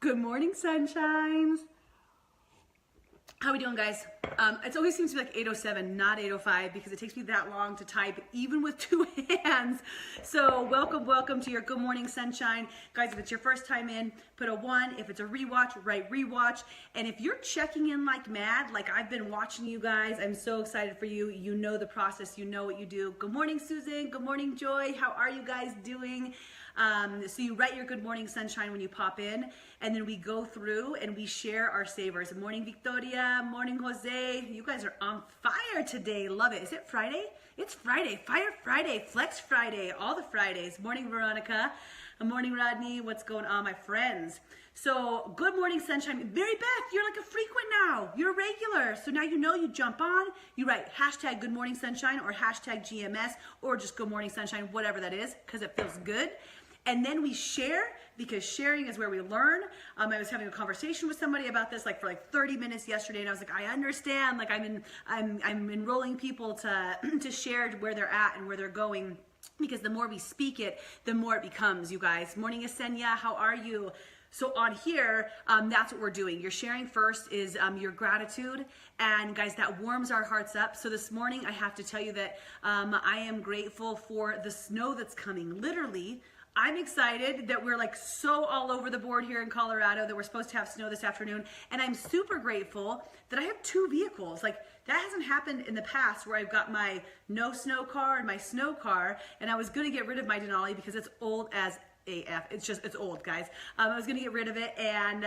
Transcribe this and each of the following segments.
Good morning, sunshines. How we doing, guys? It always seems to be like 8:07, not 8:05, because it takes me that long to type, even with two hands. So welcome to your Good Morning Sunshine. Guys, if it's your first time in, put a 1. If it's a rewatch, write rewatch. And if you're checking in like mad, like I've been watching you guys, I'm so excited for you. You know the process, you know what you do. Good morning, Susan. Good morning, Joy. How are you guys doing? So you write your Good Morning Sunshine when you pop in, and then we go through and we share our savers. Morning, Victoria. Morning, Jose. You guys are on fire today. Love it. Is it Friday? It's Friday. Fire Friday. Flex Friday. All the Fridays. Morning, Veronica. Morning, Rodney. What's going on, my friends? So, Good Morning Sunshine. Mary Beth, you're like a frequent now. You're a regular. So now you know, you jump on, you write hashtag Good Morning Sunshine or hashtag GMS or just Good Morning Sunshine, whatever that is, because it feels good. And then we share, because sharing is where we learn. I was having a conversation with somebody about this for 30 minutes yesterday, and I was like, I understand. Like I'm enrolling people to share where they're at and where they're going, because the more we speak it, the more it becomes. You guys, morning, Asenya, how are you? So on here, that's what we're doing. Your sharing first is your gratitude. And guys, that warms our hearts up. So this morning, I have to tell you that I am grateful for the snow that's coming. Literally, I'm excited that we're like so all over the board here in Colorado that we're supposed to have snow this afternoon. And I'm super grateful that I have 2 vehicles. Like, that hasn't happened in the past, where I've got my no snow car and my snow car. And I was going to get rid of my Denali because it's old as AF. It's old, guys. I was gonna get rid of it, and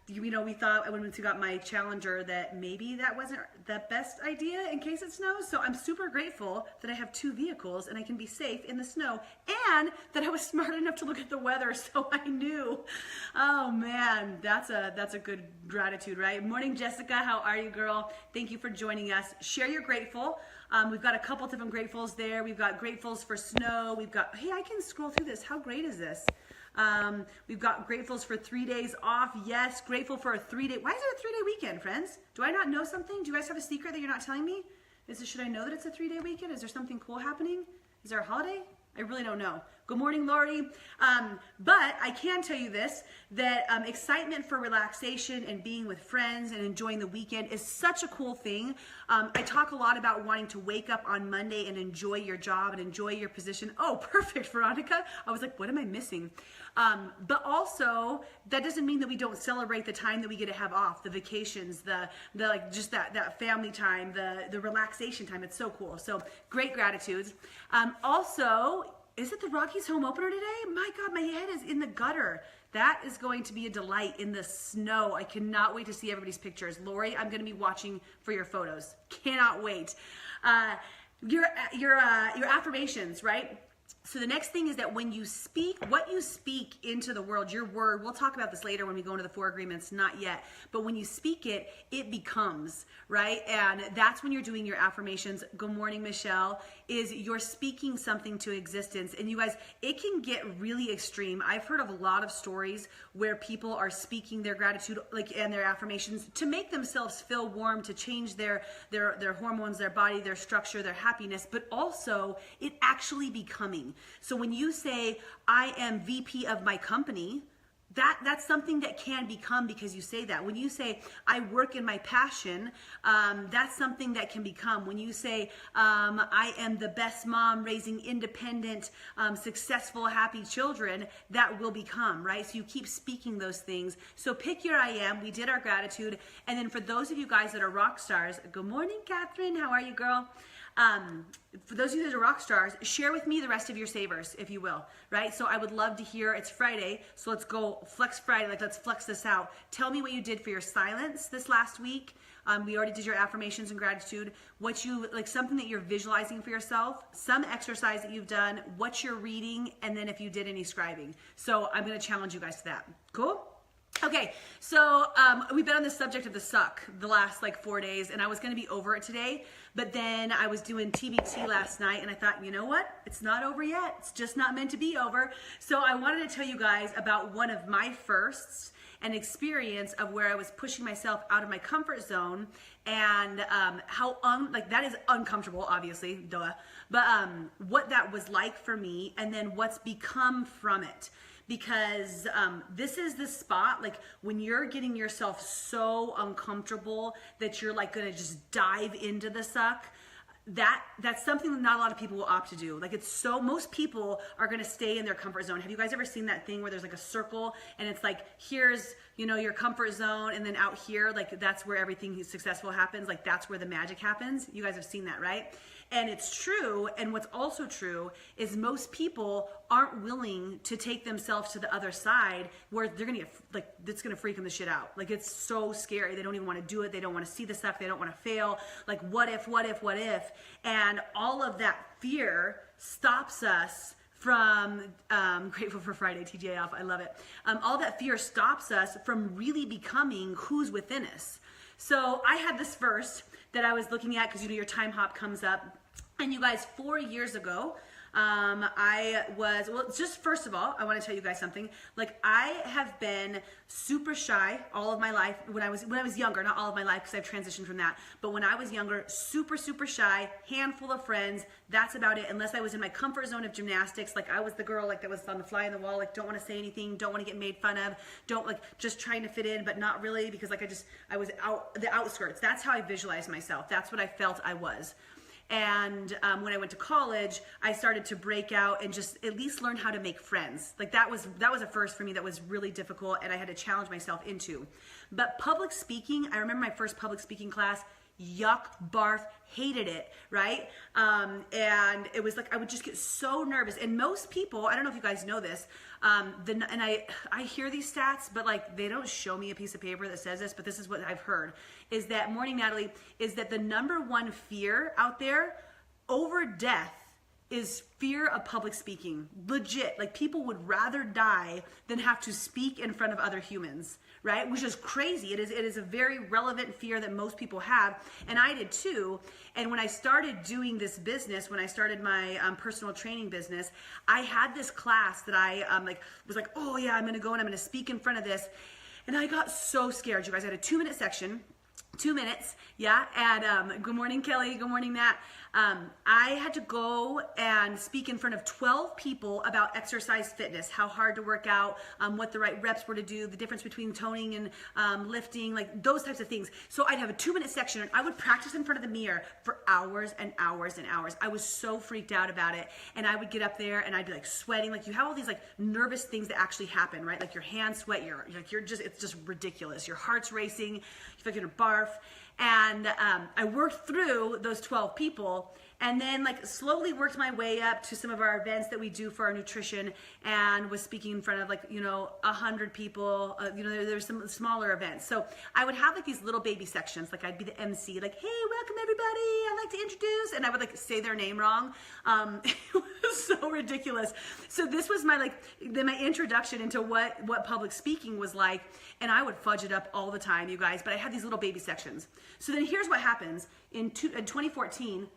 we thought when we got my Challenger that maybe that wasn't the best idea in case it snows. So I'm super grateful that I have 2 vehicles and I can be safe in the snow, and that I was smart enough to look at the weather, so I knew. Oh man, that's a good gratitude, right? Morning, Jessica. How are you, girl? Thank you for joining us. Share your grateful. We've got a couple different gratefuls there. We've got gratefuls for snow. We've got, hey, I can scroll through this. How great is this? We've got gratefuls for 3 days off. Yes, grateful for a 3-day. Why is it a 3-day weekend, friends? Do I not know something? Do you guys have a secret that you're not telling me? Should I know that it's a 3-day weekend? Is there something cool happening? Is there a holiday? I really don't know. Good morning, Lori. But I can tell you this, that excitement for relaxation and being with friends and enjoying the weekend is such a cool thing. I talk a lot about wanting to wake up on Monday and enjoy your job and enjoy your position. Oh, perfect, Veronica. I was like, what am I missing? But also, that doesn't mean that we don't celebrate the time that we get to have off, the vacations, the like just that family time, the relaxation time. It's so cool. So great gratitudes. Also, is it the Rockies home opener today? My God, my head is in the gutter. That is going to be a delight in the snow. I cannot wait to see everybody's pictures. Lori, I'm going to be watching for your photos. Cannot wait. Your affirmations, right? So the next thing is that when you speak, what you speak into the world, your word, we'll talk about this later when we go into the 4 agreements, not yet, but when you speak it, it becomes, right? And that's when you're doing your affirmations. Good morning, Michelle, is you're speaking something to existence. And you guys, it can get really extreme. I've heard of a lot of stories where people are speaking their gratitude and their affirmations to make themselves feel warm, to change their hormones, their body, their structure, their happiness, but also it actually becoming. So when you say, I am VP of my company, that's something that can become because you say that. When you say, I work in my passion, that's something that can become. When you say, I am the best mom raising independent, successful, happy children, that will become, right? So you keep speaking those things. So pick your I am. We did our gratitude. And then for those of you guys that are rock stars, good morning, Catherine. How are you, girl? For those of you that are rock stars, share with me the rest of your savers, if you will, right? So I would love to hear, it's Friday, so let's go Flex Friday, let's flex this out. Tell me what you did for your silence this last week. We already did your affirmations and gratitude. What you, something that you're visualizing for yourself, some exercise that you've done, what you're reading, and then if you did any scribing. So I'm gonna challenge you guys to that. Cool? Okay, so we've been on the subject of the suck the last 4 days, and I was going to be over it today, but then I was doing TBT last night, and I thought, you know what? It's not over yet. It's just not meant to be over. So I wanted to tell you guys about one of my firsts, an experience of where I was pushing myself out of my comfort zone, and how that is uncomfortable, obviously, duh, but what that was like for me, and then what's become from it. because this is the spot, like when you're getting yourself so uncomfortable that you're like gonna just dive into the suck. That's something that not a lot of people will opt to do. Like most people are gonna stay in their comfort zone. Have you guys ever seen that thing where there's like a circle and it's like, here's, your comfort zone, and then out here, like that's where everything successful happens. Like that's where the magic happens. You guys have seen that, right? And it's true. And what's also true is most people aren't willing to take themselves to the other side where they're gonna get, like, it's gonna freak them the shit out. Like it's so scary. They don't even want to do it. They don't want to see the stuff. They don't want to fail. Like what if? And all of that fear stops us from, grateful for Friday, TGA off, I love it. All that fear stops us from really becoming who's within us. So I had this verse that I was looking at, because your time hop comes up. And you guys, 4 years ago, just first of all, I want to tell you guys something. Like I have been super shy all of my life. When I was younger, not all of my life because I've transitioned from that. But when I was younger, super shy, handful of friends. That's about it. Unless I was in my comfort zone of gymnastics, like I was the girl like that was on the fly on the wall, like don't want to say anything, don't want to get made fun of, don't like just trying to fit in, but not really because like I was out the outskirts. That's how I visualized myself. That's what I felt I was. And when I went to college, I started to break out and just at least learn how to make friends. Like that was a first for me that was really difficult, and I had to challenge myself into. But public speaking, I remember my first public speaking class, yuck, barf, hated it, right? And it was like I would just get so nervous. And most people, I don't know if you guys know this, and I hear these stats, but like they don't show me a piece of paper that says this, but this is what I've heard, is that, morning Natalie, is that the number one fear out there over death is fear of public speaking. Legit, like people would rather die than have to speak in front of other humans, right? Which is crazy. It is a very relevant fear that most people have, and I did too. And when I started doing this business, when I started my personal training business, I had this class that I was like, oh yeah, I'm gonna go and I'm gonna speak in front of this, and I got so scared. You guys, I had a 2-minute section. 2 minutes, yeah, and good morning, Kelly, good morning, Nat. I had to go and speak in front of 12 people about exercise fitness, how hard to work out, what the right reps were to do, the difference between toning and lifting, like those types of things. So I'd have a 2-minute section, and I would practice in front of the mirror for hours and hours and hours. I was so freaked out about it, and I would get up there and I'd be like sweating. Like you have all these like nervous things that actually happen, right? Like your hands sweat, it's just ridiculous. Your heart's racing, you feel like you're gonna barf. And I worked through those 12 people, and then like slowly worked my way up to some of our events that we do for our nutrition, and was speaking in front of 100 people. There's some smaller events. So I would have like these little baby sections. Like I'd be the MC, like, hey, welcome everybody, I'd like to introduce, and I would like say their name wrong. It was so ridiculous. So this was my my introduction into what public speaking was like, and I would fudge it up all the time, you guys, but I had these little baby sections. So then here's what happens. In 2014,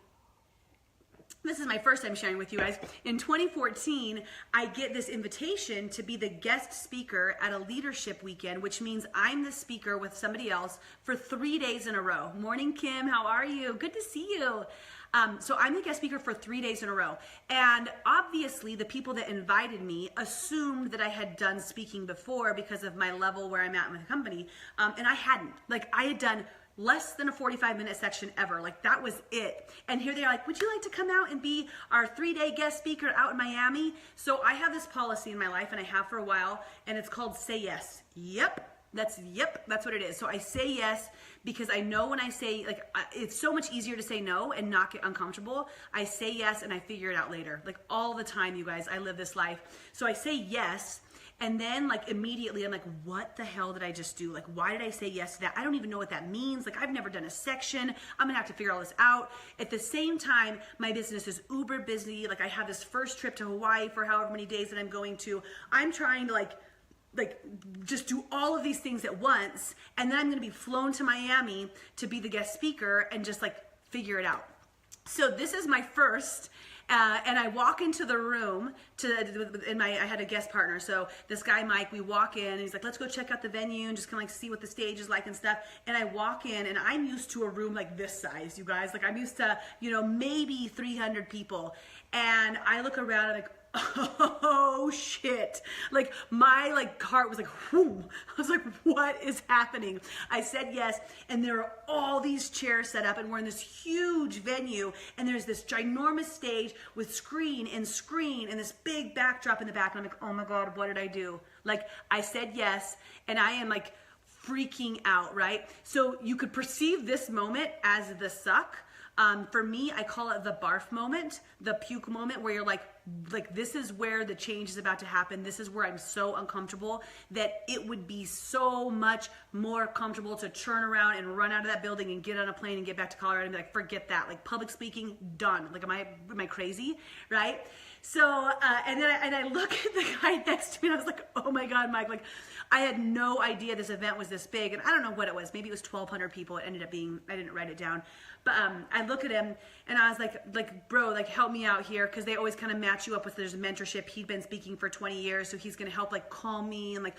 this is my first time sharing with you guys. In 2014, I get this invitation to be the guest speaker at a leadership weekend, which means I'm the speaker with somebody else for 3 days in a row. Morning, Kim, how are you? Good to see you. So I'm the guest speaker for 3 days in a row. And obviously the people that invited me assumed that I had done speaking before because of my level where I'm at in the company. And I hadn't. Like I had done less than a 45-minute section ever. Like that was it. And here they are like, would you like to come out and be our 3-day guest speaker out in Miami? So I have this policy in my life, and I have for a while, and it's called say yes. Yep. That's what it is. So I say yes because I know when I say, it's so much easier to say no and not get uncomfortable. I say yes and I figure it out later. Like all the time, you guys, I live this life. So I say yes. And then immediately I'm like, what the hell did I just do? Like, why did I say yes to that? I don't even know what that means. Like, I've never done a section. I'm gonna have to figure all this out. At the same time, my business is uber busy. Like I have this first trip to Hawaii for however many days that I'm going to. I'm trying to just do all of these things at once. And then I'm gonna be flown to Miami to be the guest speaker and just figure it out. So this is my first, and I walk into the room I had a guest partner. So this guy, Mike, we walk in and he's like, let's go check out the venue and just kind of see what the stage is like and stuff. And I walk in and I'm used to a room like this size, you guys. Like I'm used to, maybe 300 people. And I look around and oh shit. Like my heart was like, whoom. I was like, what is happening? I said yes, and there are all these chairs set up, and we're in this huge venue, and there's this ginormous stage with screen and this big backdrop in the back, and I'm like, oh my God, what did I do? Like, I said yes, and I am like freaking out, right? So you could perceive this moment as the suck. For me, I call it the barf moment, the puke moment, where you're like this is where the change is about to happen. This is where I'm so uncomfortable that it would be so much more comfortable to turn around and run out of that building and get on a plane and get back to Colorado and be like, forget that. Like, public speaking, done. Like, am I crazy, right? So, and I look at the guy next to me and I was like, oh my God, Mike, like, I had no idea this event was this big, and I don't know what it was. Maybe it was 1,200 people. It ended up being, I didn't write it down. But I look at him and I was like, bro, like, help me out here, because they always kind of match you up with, there's a mentorship. He'd been speaking for 20 years, so he's going to help like calm me and like,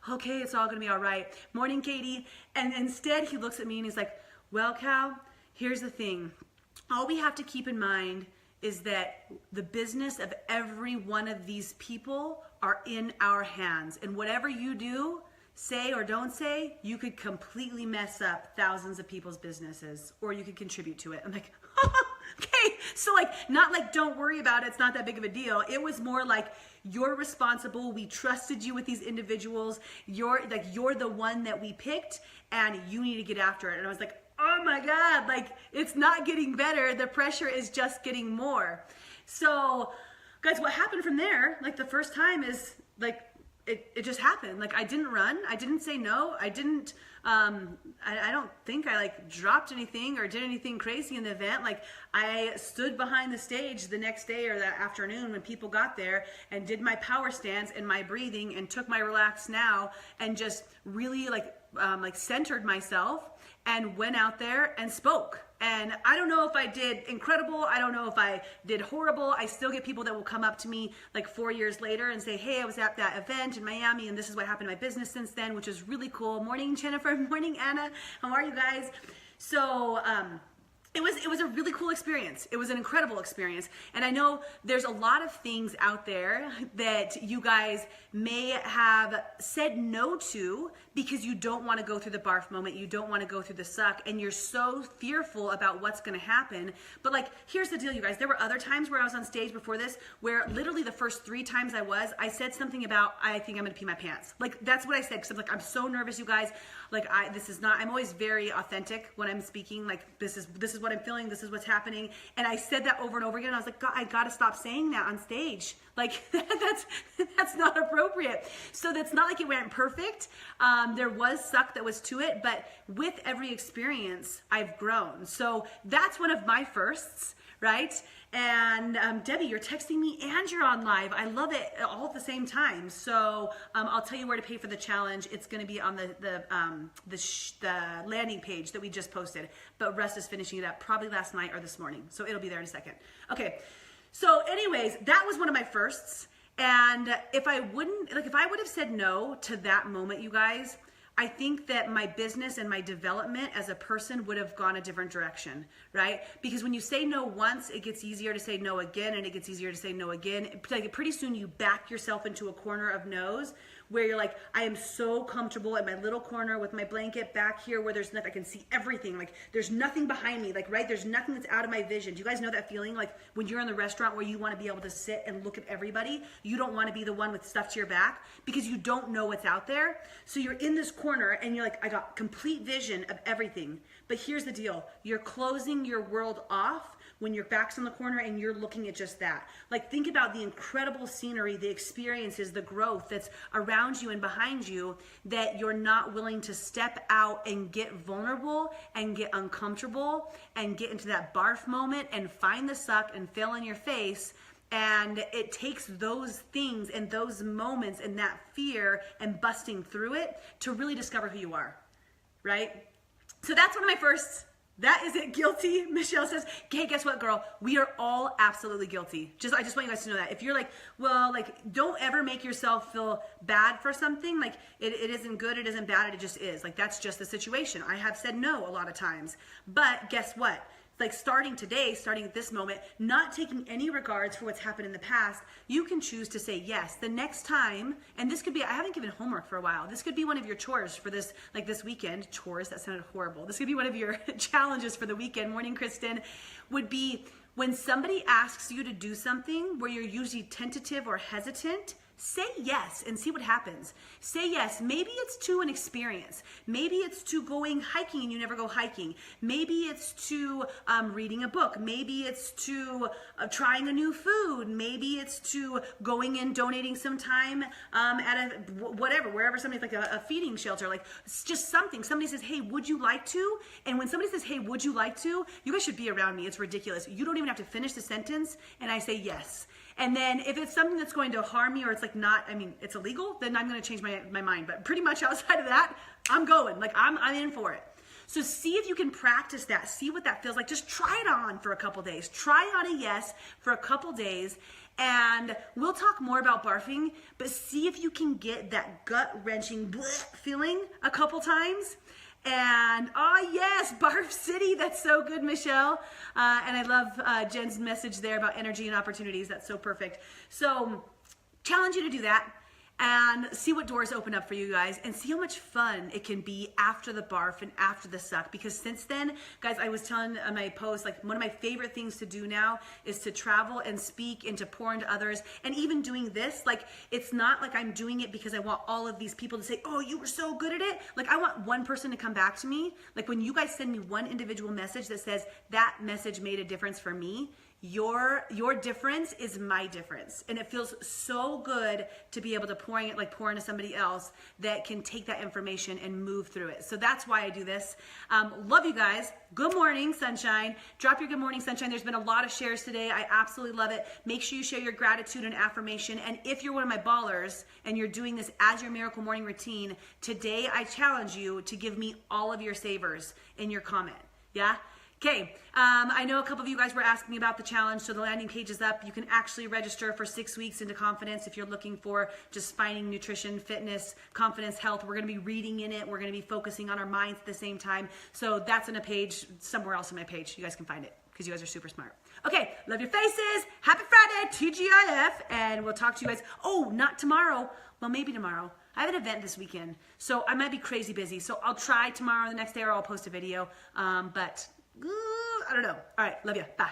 okay, it's all going to be all right. Morning, Katie. And instead he looks at me and he's like, well, Cal, here's the thing. All we have to keep in mind is that the business of every one of these people are in our hands. And whatever you do, say or don't say, you could completely mess up thousands of people's businesses, or you could contribute to it. I'm like, okay. So like, not like, don't worry about it, it's not that big of a deal. It was more like, you're responsible. We trusted you with these individuals. You're the one that we picked, and you need to get after it. And I was like, oh my God, like, it's not getting better. The pressure is just getting more. So guys, what happened from there, like the first time, is like, it just happened. Like, I didn't run. I didn't say no. I didn't, I don't think I like dropped anything or did anything crazy in the event. Like, I stood behind the stage the next day or that afternoon when people got there and did my power stance and my breathing and took my relax now and just really like centered myself and went out there and spoke. And I don't know if I did incredible. I don't know if I did horrible. I still get people that will come up to me like 4 years later and say, hey, I was at that event in Miami and this is what happened to my business since then, which is really cool. Morning, Jennifer. Morning, Anna. How are you guys? So, it was a really cool experience. It was an incredible experience. And I know there's a lot of things out there that you guys may have said no to because you don't want to go through the barf moment. You don't want to go through the suck, and you're so fearful about what's going to happen. But like, here's the deal, you guys. There were other times where I was on stage before this where literally the first 3 times I said something about, I think I'm going to pee my pants. Like, that's what I said, because I'm like, I'm so nervous, you guys. Like, I'm always very authentic when I'm speaking. Like, this is what I'm feeling. This is what's happening. And I said that over and over again. And I was like, God, I got to stop saying that on stage. Like, that's not appropriate. So that's not like it went perfect. There was suck that was to it, but with every experience, I've grown. So that's one of my firsts, right? And Debbie, you're texting me and you're on live. I love it all at the same time. So I'll tell you where to pay for the challenge. It's going to be on the landing page that we just posted. But Russ is finishing it up probably last night or this morning. So it'll be there in a second. Okay. So anyways, that was one of my firsts. And if I would have said no to that moment, you guys, I think that my business and my development as a person would have gone a different direction, right? Because when you say no once, it gets easier to say no again, and it gets easier to say no again. Like, pretty soon you back yourself into a corner of no's where you're like, I am so comfortable in my little corner with my blanket back here where there's nothing, I can see everything. Like, there's nothing behind me, like, right? There's nothing that's out of my vision. Do you guys know that feeling? Like, when you're in the restaurant where you want to be able to sit and look at everybody, you don't want to be the one with stuff to your back because you don't know what's out there. So you're in this corner and you're like, I got complete vision of everything. But here's the deal. You're closing your world off when your back's in the corner and you're looking at just that. Like, think about the incredible scenery, the experiences, the growth that's around you and behind you that you're not willing to step out and get vulnerable and get uncomfortable and get into that barf moment and find the suck and fail in your face. And it takes those things and those moments and that fear and busting through it to really discover who you are, right? So that's one of my firsts. That is it. Guilty. Michelle says, hey, guess what, girl? We are all absolutely guilty. I just want you guys to know that. If you're like, well, like, don't ever make yourself feel bad for something. Like, it isn't good, it isn't bad, it just is. Like, that's just the situation. I have said no a lot of times. But guess what? like starting today, starting at this moment, not taking any regards for what's happened in the past, you can choose to say yes. The next time, and this could be, I haven't given homework for a while. This could be one of your chores for this, like this weekend. Chores, that sounded horrible. This could be one of your challenges for the weekend. Morning, Kristen. Would be when somebody asks you to do something where you're usually tentative or hesitant, say yes and see what happens. Say yes. Maybe it's to an experience. Maybe it's to going hiking and you never go hiking. Maybe it's to reading a book. Maybe it's to trying a new food. Maybe it's to going and donating some time at a whatever, wherever somebody's like a feeding shelter. Like it's just something. Somebody says, hey, would you like to? And when somebody says, hey, would you like to? You guys should be around me. It's ridiculous. You don't even have to finish the sentence and I say yes. And then if it's something that's going to harm me or it's like not, I mean, it's illegal, then I'm going to change my mind. But pretty much outside of that, I'm going. Like I'm in for it. So see if you can practice that. See what that feels like. Just try it on for a couple days. Try on a yes for a couple days. And we'll talk more about barfing, but see if you can get that gut-wrenching feeling a couple times. And oh yes, Barf City, that's so good, Michelle. And I love Jen's message there about energy and opportunities. That's so perfect. So challenge you to do that and see what doors open up for you guys and see how much fun it can be after the barf and after the suck. Because since then, guys, I was telling on my post, like one of my favorite things to do now is to travel and speak and to pour into others. And even doing this, like it's not like I'm doing it because I want all of these people to say, oh, you were so good at it. Like I want one person to come back to me. Like when you guys send me one individual message that says that message made a difference for me, your difference is my difference. And it feels so good to be able to pour into somebody else that can take that information and move through it. So that's why I do this. Love you guys. Good morning, sunshine. Drop your good morning, sunshine. There's been a lot of shares today. I absolutely love it. Make sure you share your gratitude and affirmation. And if you're one of my ballers and you're doing this as your miracle morning routine, today I challenge you to give me all of your savers in your comment. Yeah? Okay, I know a couple of you guys were asking me about the challenge, so the landing page is up. You can actually register for 6 weeks into confidence if you're looking for just finding nutrition, fitness, confidence, health. We're going to be reading in it. We're going to be focusing on our minds at the same time. So that's in a page somewhere else in my page. You guys can find it because you guys are super smart. Okay, love your faces. Happy Friday, TGIF, and we'll talk to you guys. Oh, not tomorrow. Well, maybe tomorrow. I have an event this weekend, so I might be crazy busy. So I'll try tomorrow, the next day, or I'll post a video. But I don't know. All right. Love you. Bye.